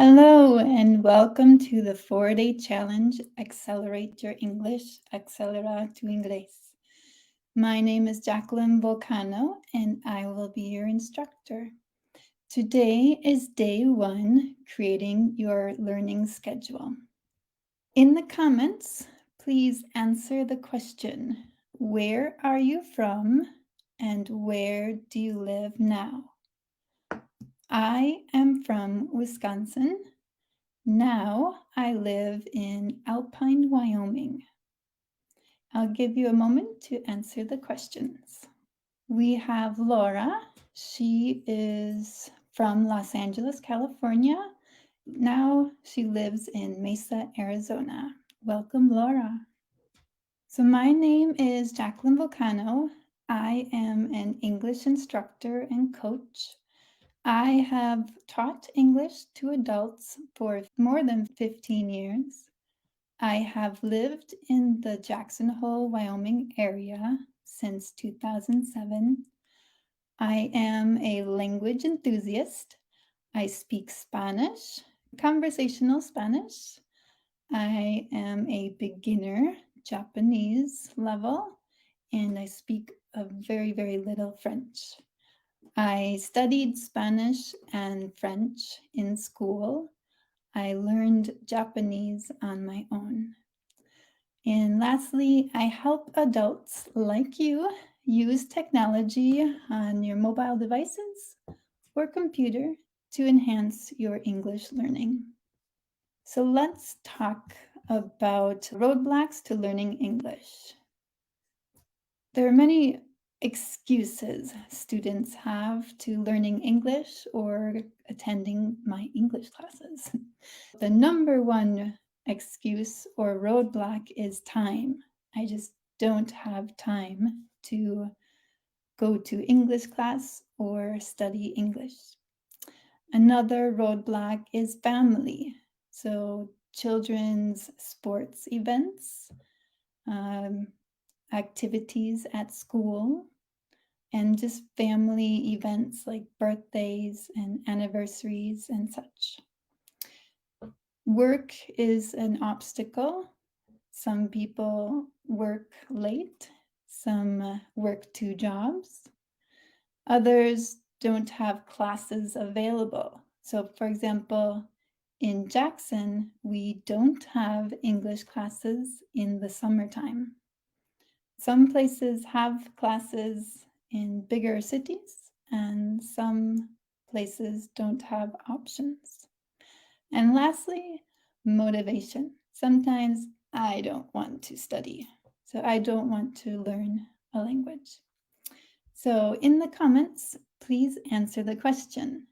Hello, and welcome to the 4-day challenge Accelerate Your English, Accelera tu Inglés. My name is Jacqueline Volcano, and I will be your instructor. Today is day 1, creating your learning schedule. In the comments, please answer the question, where are you from and where do you live now? I am from Wisconsin. Now I live in Alpine, Wyoming. I'll give you a moment to answer the questions. We have Laura. She is from Los Angeles, California. Now she lives in Mesa, Arizona. Welcome, Laura. So my name is Jacqueline Volcano. I am an English instructor and coach. I have taught English to adults for more than 15 years. I have lived in the Jackson Hole, Wyoming area since 2007. I am a language enthusiast. I speak Spanish, conversational Spanish. I am a beginner Japanese level, and I speak a very, very little French. I studied Spanish and French in school. I learned Japanese on my own. And lastly, I help adults like you use technology on your mobile devices or computer to enhance your English learning. So let's talk about roadblocks to learning English. There are many excuses students have to learning English or attending my English classes. The number one excuse or roadblock is time. I just don't have time to go to English class or study English. Another roadblock is family. So children's sports events, activities at school, and just family events like birthdays and anniversaries and such. Work is an obstacle. Some people work late, some work 2 jobs. Others don't have classes available. So, for example, in Jackson, we don't have English classes in the summertime. Some places have classes in bigger cities, and some places don't have options. And lastly, motivation. Sometimes I don't want to study, so I don't want to learn a language. So in the comments, please answer the question.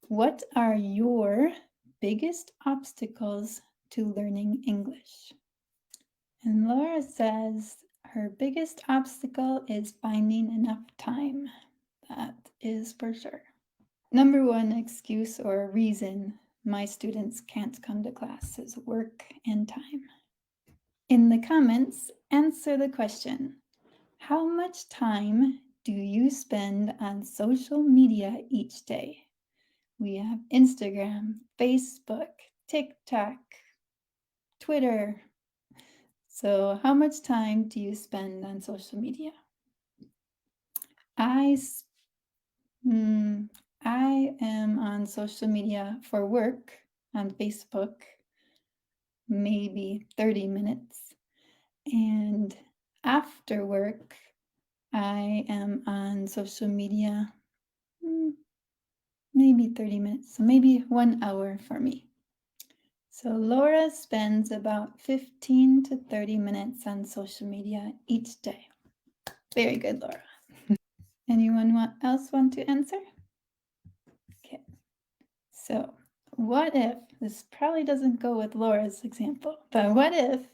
What are your biggest obstacles to learning English? And Laura says her biggest obstacle is finding enough time. That is for sure. Number one excuse or reason my students can't come to class is work and time. In the comments, answer the question, how much time do you spend on social media each day? We have Instagram, Facebook, TikTok, Twitter. So how much time do you spend on social media? I am on social media for work on Facebook, maybe 30 minutes. And after work, I am on social media, maybe 30 minutes, so maybe 1 hour for me. So Laura spends about 15 to 30 minutes on social media each day. Very good, Laura. Anyone else want to answer? Okay. So what if, this probably doesn't go with Laura's example, but what if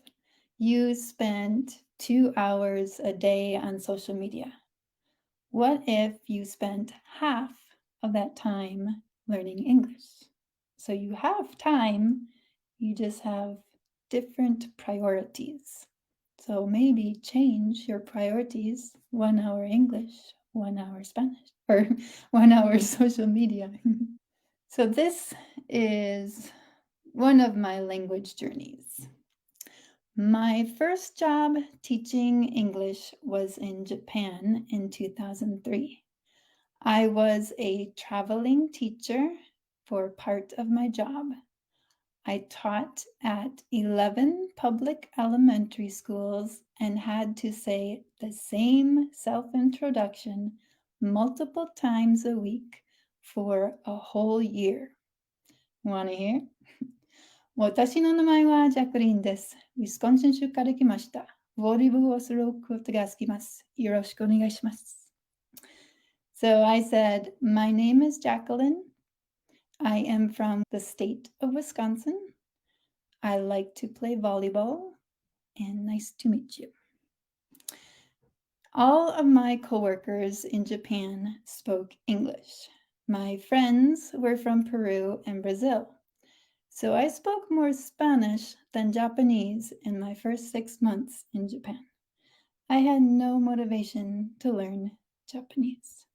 you spent 2 hours a day on social media? What if you spent half of that time learning English? So you have time, you just have different priorities. So maybe change your priorities, 1 hour English, 1 hour Spanish, or 1 hour social media. So this is one of my language journeys. My first job teaching English was in Japan in 2003. I was a traveling teacher for part of my job. I taught at 11 public elementary schools and had to say the same self-introduction multiple times a week for a whole year. Want to hear? 私の名前はジャクリンです。ウィスコンシン州から来ました。ボリブをすることが好きます。よろしくお願いします。So I said, my name is Jacqueline. I am from the state of Wisconsin. I like to play volleyball, and nice to meet you. All of my coworkers in Japan spoke English. My friends were from Peru and Brazil. So I spoke more Spanish than Japanese in my first 6 months in Japan. I had no motivation to learn Japanese.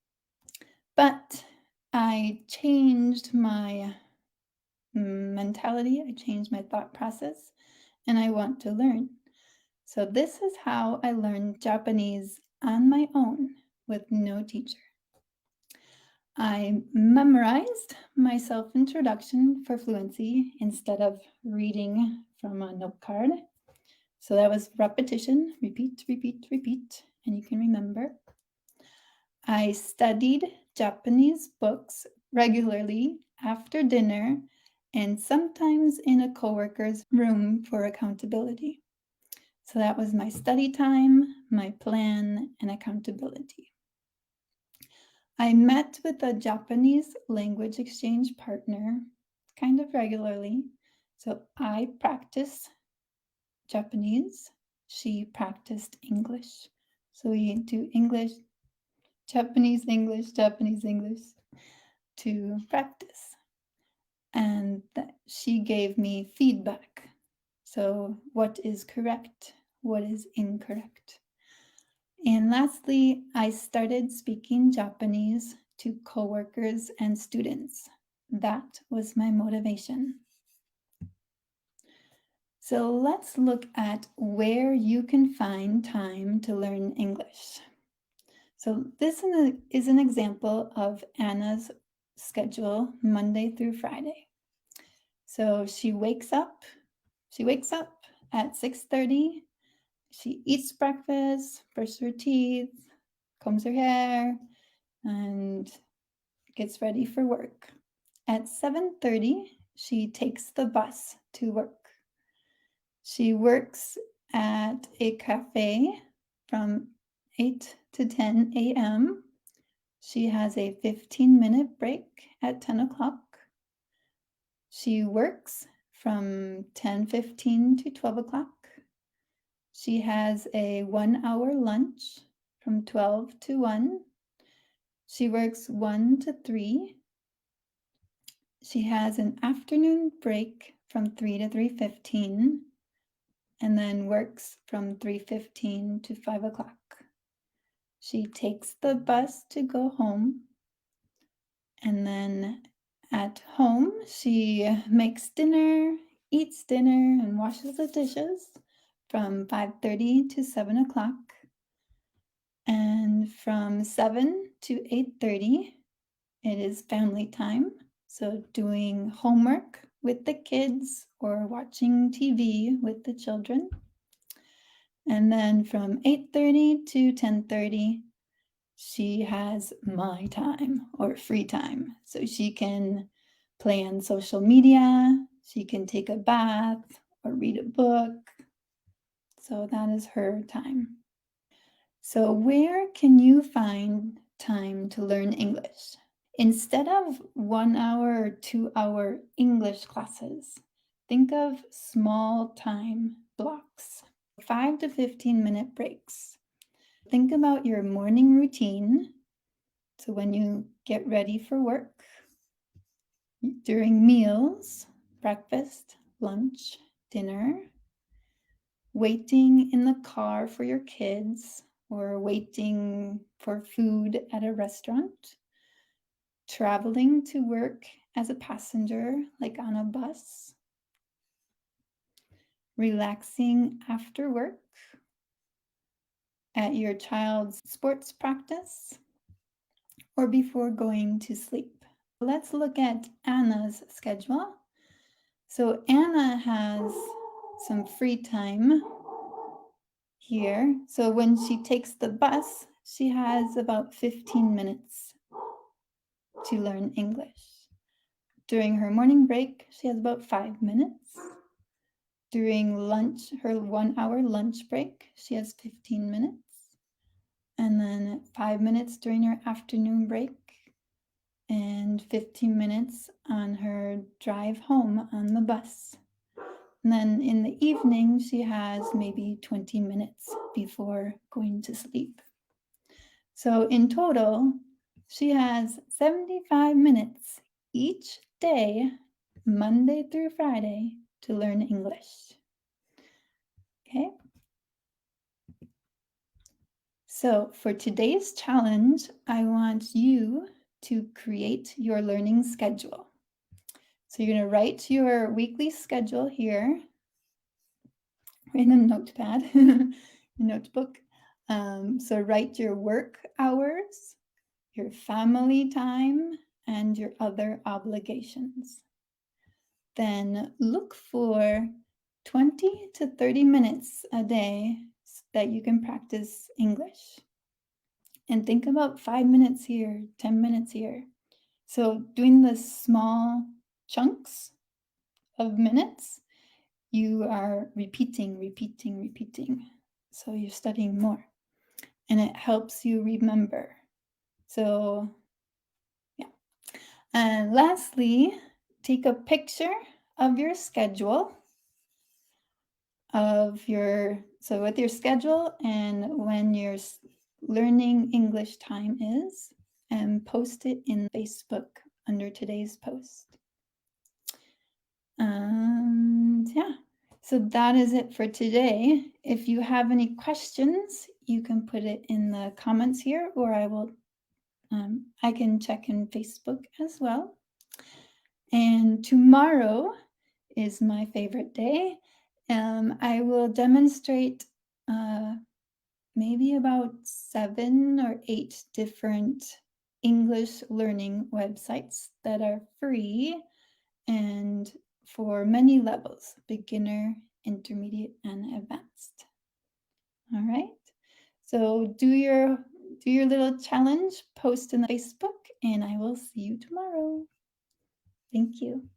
But I changed my mentality, I changed my thought process, and I want to learn. So this is how I learned Japanese on my own with no teacher. I memorized my self-introduction for fluency instead of reading from a note card. So that was repetition, repeat, repeat, repeat, and you can remember. I studied Japanese books regularly after dinner and sometimes in a coworker's room for accountability. So that was my study time, my plan, and accountability. I met with a Japanese language exchange partner kind of regularly. So I practiced Japanese, she practiced English. So we do English, Japanese, English, Japanese, English to practice. And she gave me feedback. So what is correct? What is incorrect? And lastly, I started speaking Japanese to coworkers and students. That was my motivation. So let's look at where you can find time to learn English. So this is an example of Anna's schedule Monday through Friday. So she wakes up at 6:30. She eats breakfast, brushes her teeth, combs her hair, and gets ready for work. At 7:30, she takes the bus to work. She works at a cafe from 8 to 10 a.m. She has a 15-minute break at 10 o'clock. She works from 10:15 to 12 o'clock. She has a 1-hour lunch from 12 to 1. She works 1 to 3. She has an afternoon break from 3 to 3:15 and then works from 3:15 to 5 o'clock. She takes the bus to go home, and then at home she makes dinner, eats dinner, and washes the dishes from 5:30 to 7 o'clock. And from 7 to 8:30, it is family time. So doing homework with the kids or watching TV with the children. And then from 8:30 to 10:30, she has my time or free time. So she can play on social media, she can take a bath or read a book. So that is her time. So where can you find time to learn English? Instead of 1 hour or 2-hour English classes, think of small time blocks, 5 to 15-minute breaks. Think about your morning routine. So when you get ready for work, during meals, breakfast, lunch, dinner, waiting in the car for your kids, or waiting for food at a restaurant, traveling to work as a passenger, like on a bus, relaxing after work, at your child's sports practice, or before going to sleep. Let's look at Anna's schedule. So Anna has some free time here. So when she takes the bus, she has about 15 minutes to learn English. During her morning break, she has about 5 minutes. During lunch, her 1 hour lunch break, she has 15 minutes. And then 5 minutes during her afternoon break, and 15 minutes on her drive home on the bus. And then in the evening, she has maybe 20 minutes before going to sleep. So in total, she has 75 minutes each day, Monday through Friday, to learn English. Okay? So for today's challenge, I want you to create your learning schedule. So you're going to write your weekly schedule here in a notepad, a notebook. So write your work hours, your family time, and your other obligations. Then look for 20 to 30 minutes a day that you can practice English. And think about 5 minutes here, 10 minutes here. So doing the small chunks of minutes, you are repeating. So you're studying more. And it helps you remember. So, yeah. And lastly, take a picture of your schedule with your schedule and when your learning English time is, and post it in Facebook under today's post. And yeah, so that is it for today. If you have any questions, you can put it in the comments here, or I can check in Facebook as well. And tomorrow is my favorite day. I will demonstrate maybe about 7 or 8 different English learning websites that are free and for many levels, beginner, intermediate, and advanced. All right. So do your little challenge, post in Facebook, and I will see you tomorrow. Thank you.